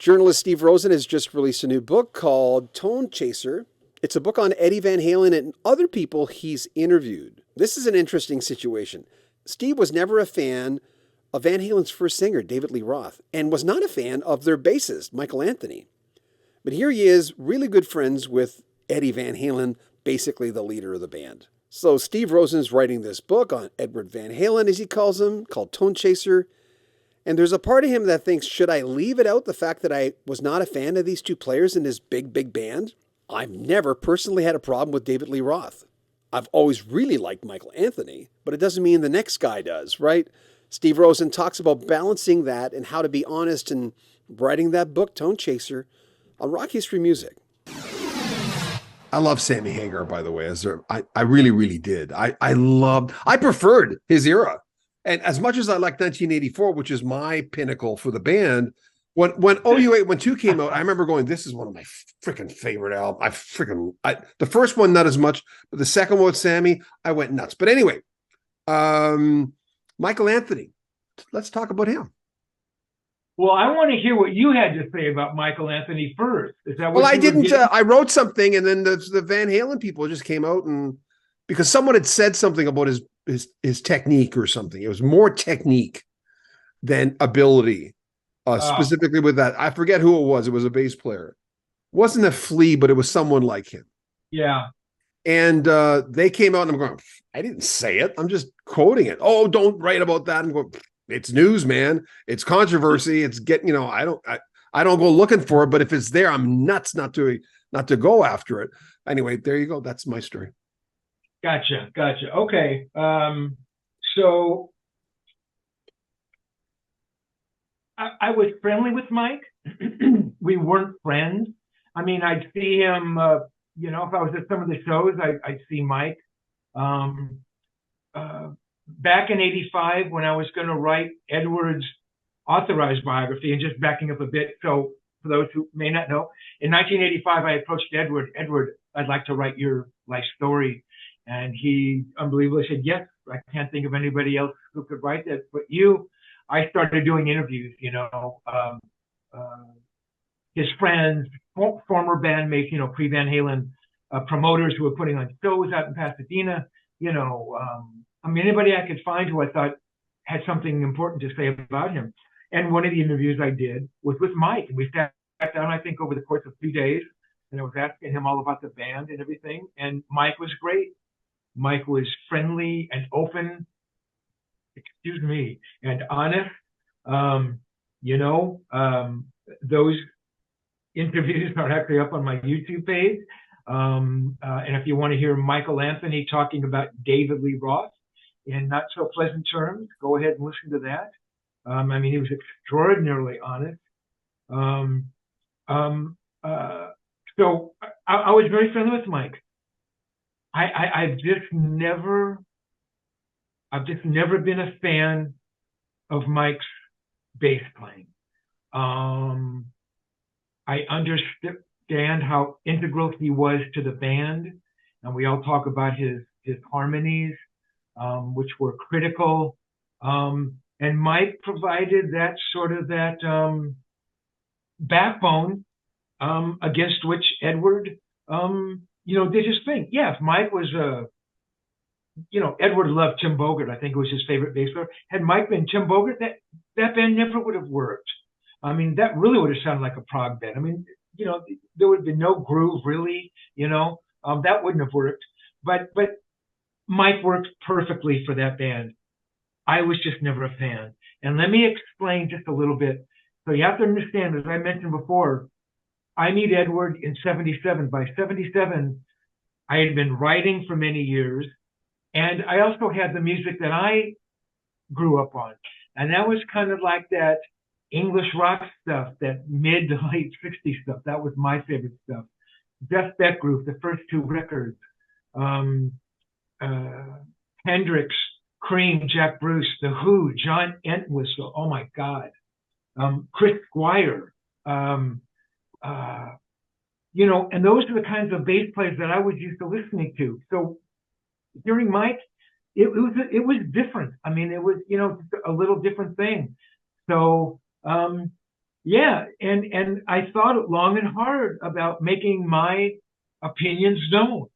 Journalist Steve Rosen has just released a new book called Tone Chaser. It's a book on Eddie Van Halen and other people he's interviewed. This is an interesting situation. Steve was never a fan of Van Halen's first singer, David Lee Roth, and was not a fan of their bassist, Michael Anthony. But here he is, really good friends with Eddie Van Halen, basically the leader of the band. So Steve Rosen's writing this book on Edward Van Halen, as he calls him, called Tone Chaser. And there's a part of him that thinks, should I leave it out, the fact that I was not a fan of these two players in his big, big band? I've never personally had a problem with David Lee Roth. I've always really liked Michael Anthony, but it doesn't mean the next guy does, right? Steve Rosen talks about balancing that and how to be honest in writing that book, Tone Chaser, on Rock History Music. I love Sammy Hagar, by the way. I really, really did. I preferred his era. And as much as I like 1984, which is my pinnacle for the band, when OU8, when 2 came out, I remember going, this is one of my freaking favorite albums. The first one, not as much, but the second one with Sammy, I went nuts. But anyway, Michael Anthony, let's talk about him. Well, I want to hear what you had to say about Michael Anthony first. Is that what well, I didn't. I wrote something, and then the Van Halen people just came out, and because someone had said something about his technique or something. It was more technique than ability, specifically with that. I forget who it was. It was a bass player. It wasn't a Flea, but it was someone like him. Yeah. And they came out, and I'm going, I didn't say it. I'm just quoting it. Oh, don't write about that. I'm going, it's news, man. It's controversy. It's getting, I don't go looking for it, but if it's there, I'm nuts not to go after it. Anyway, there you go. That's my story. Gotcha. Okay. So I was friendly with Mike. We weren't friends. I mean, I'd see him, if I was at some of the shows, I'd see Mike. Back in '85, when I was going to write Edward's authorized biography, and just backing up a bit, so for those who may not know, in 1985, I approached Edward. Edward, I'd like to write your life story. And he unbelievably said, yes, I can't think of anybody else who could write that but you. I started doing interviews, his friends, former bandmates, pre-Van Halen promoters who were putting on shows out in Pasadena, anybody I could find who I thought had something important to say about him. And one of the interviews I did was with Mike. And we sat down, I think, over the course of 2 days, and I was asking him all about the band and everything. And Mike was great. Mike was friendly and open, and honest. Those interviews are actually up on my YouTube page. And if you want to hear Michael Anthony talking about David Lee Roth in not so pleasant terms, go ahead and listen to that. He was extraordinarily honest. So I was very friendly with Mike. I've just never been a fan of Mike's bass playing. I understand how integral he was to the band, and we all talk about his harmonies, which were critical. And Mike provided that backbone against which Edward did his thing. Yeah, if Mike was Edward loved Tim Bogert. I think it was his favorite bass player. Had Mike been Tim Bogert, that band never would have worked. That really would have sounded like a prog band. There would have been no groove, really. That wouldn't have worked. But Mike worked perfectly for that band. I was just never a fan. And let me explain just a little bit. So you have to understand, as I mentioned before, I meet Edward in '77. By '77, I had been writing for many years, and I also had the music that I grew up on. And that was kind of like that English rock stuff, that mid to late '60s stuff. That was my favorite stuff. Jeff Beck Group, the first 2 records, Hendrix, Cream, Jack Bruce, The Who, John Entwistle, oh my God, Chris Squire, and those are the kinds of bass players that I was used to listening to. So hearing Mike, it was different. It was just a little different thing. So yeah, and I thought long and hard about making my opinions known.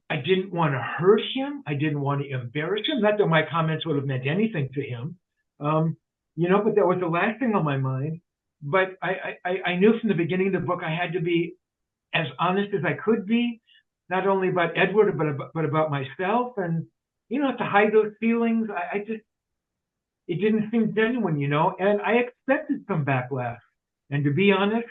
I didn't want to hurt him. I didn't want to embarrass him. Not that my comments would have meant anything to him, um, but that was the last thing on my mind. But I knew from the beginning of the book I had to be as honest as I could be, not only about Edward, but about myself. And, to hide those feelings, I just, it didn't seem genuine, and I expected some backlash. And to be honest,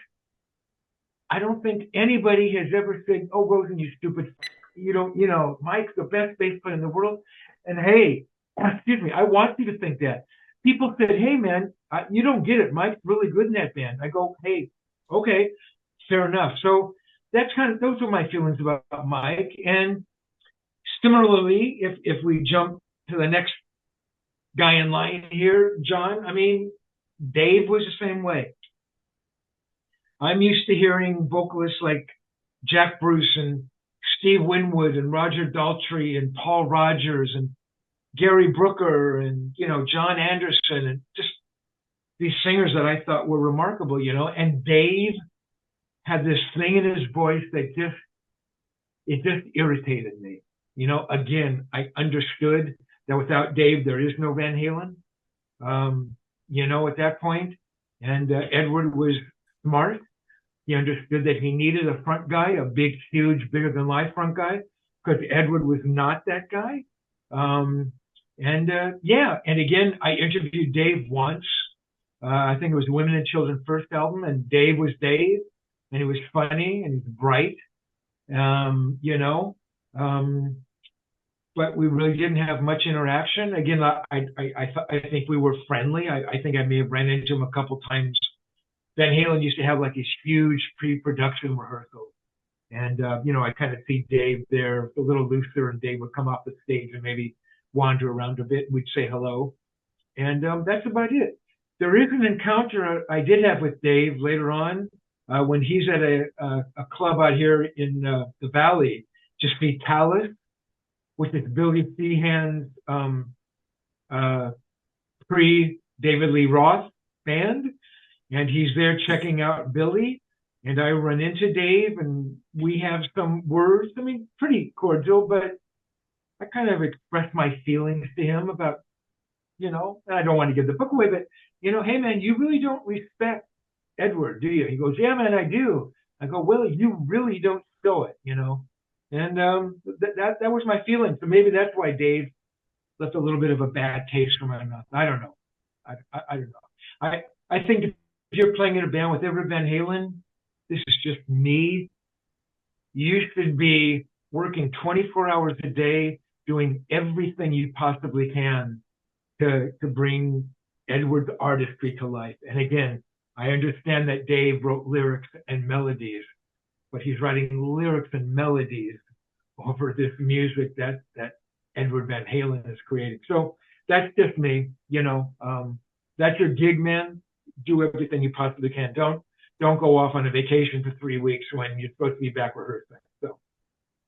I don't think anybody has ever said, "Oh, Rosen, you stupid, Mike's the best bass player in the world." And hey, excuse me, I want you to think that. People said, "Hey, man, you don't get it. Mike's really good in that band." I go, "Hey, okay, fair enough." So those are my feelings about Mike. And similarly, if we jump to the next guy in line here, John, I mean, Dave was the same way. I'm used to hearing vocalists like Jack Bruce and Steve Winwood and Roger Daltrey and Paul Rogers and Gary Brooker and, John Anderson and just these singers that I thought were remarkable, and Dave had this thing in his voice that just irritated me. Again, I understood that without Dave, there is no Van Halen, at that point. And Edward was smart. He understood that he needed a front guy, a big, huge, bigger than life front guy, because Edward was not that guy. And again, I interviewed Dave once. I think it was Women and Children first album, and Dave was Dave, and he was funny and he was bright, but we really didn't have much interaction. Again, I think we were friendly. I think I may have ran into him a couple times. Van Halen used to have like these huge pre-production rehearsals. And, I kind of see Dave there a little looser, and Dave would come off the stage and maybe wander around a bit. We'd say hello. And that's about it. There is an encounter I did have with Dave later on when he's at a club out here in the Valley, just Vitalis, which is Billy Sheehan's pre-David Lee Roth band. And he's there checking out Billy. And I run into Dave and we have some words. I mean, pretty cordial, but I kind of expressed my feelings to him about, and I don't want to give the book away, but, "Hey, man, you really don't respect Edward, do you?" He goes, "Yeah, man, I do." I go, "Well, you really don't show it, And that was my feeling. So maybe that's why Dave left a little bit of a bad taste in my mouth. I don't know. I don't know. I think if you're playing in a band with Edward Van Halen, this is just me. You should be working 24 hours a day, doing everything you possibly can to bring Edward's artistry to life. And again, I understand that Dave wrote lyrics and melodies, but he's writing lyrics and melodies over this music that Edward Van Halen is creating. So that's just me, that's your gig, man. Do everything you possibly can. Don't go off on a vacation for 3 weeks when you're supposed to be back rehearsing. So.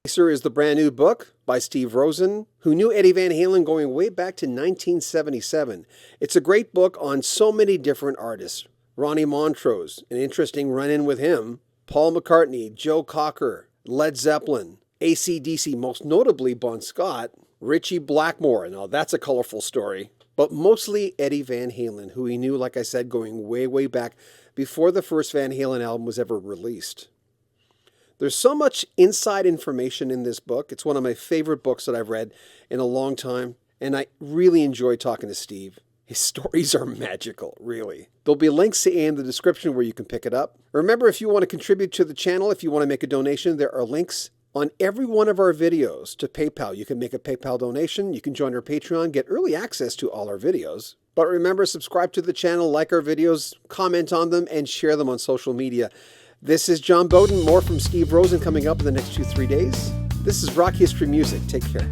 Chaser is the brand new book by Steve Rosen, who knew Eddie Van Halen going way back to 1977. It's a great book on so many different artists. Ronnie Montrose, an interesting run-in with him. Paul McCartney, Joe Cocker, Led Zeppelin, AC/DC, most notably Bon Scott, Ritchie Blackmore. Now that's a colorful story. But mostly Eddie Van Halen, who he knew, like I said, going way, way back before the first Van Halen album was ever released. There's so much inside information in this book. It's one of my favorite books that I've read in a long time, and I really enjoy talking to Steve. His stories are magical, really. There'll be links in the description where you can pick it up. Remember, if you want to contribute to the channel, if you want to make a donation, there are links on every one of our videos to PayPal. You can make a PayPal donation. You can join our Patreon, get early access to all our videos. But remember, subscribe to the channel, like our videos, comment on them, and share them on social media. This is John Beaudin. More from Steve Rosen coming up in the next 2-3 days. This is Rock History Music. Take care.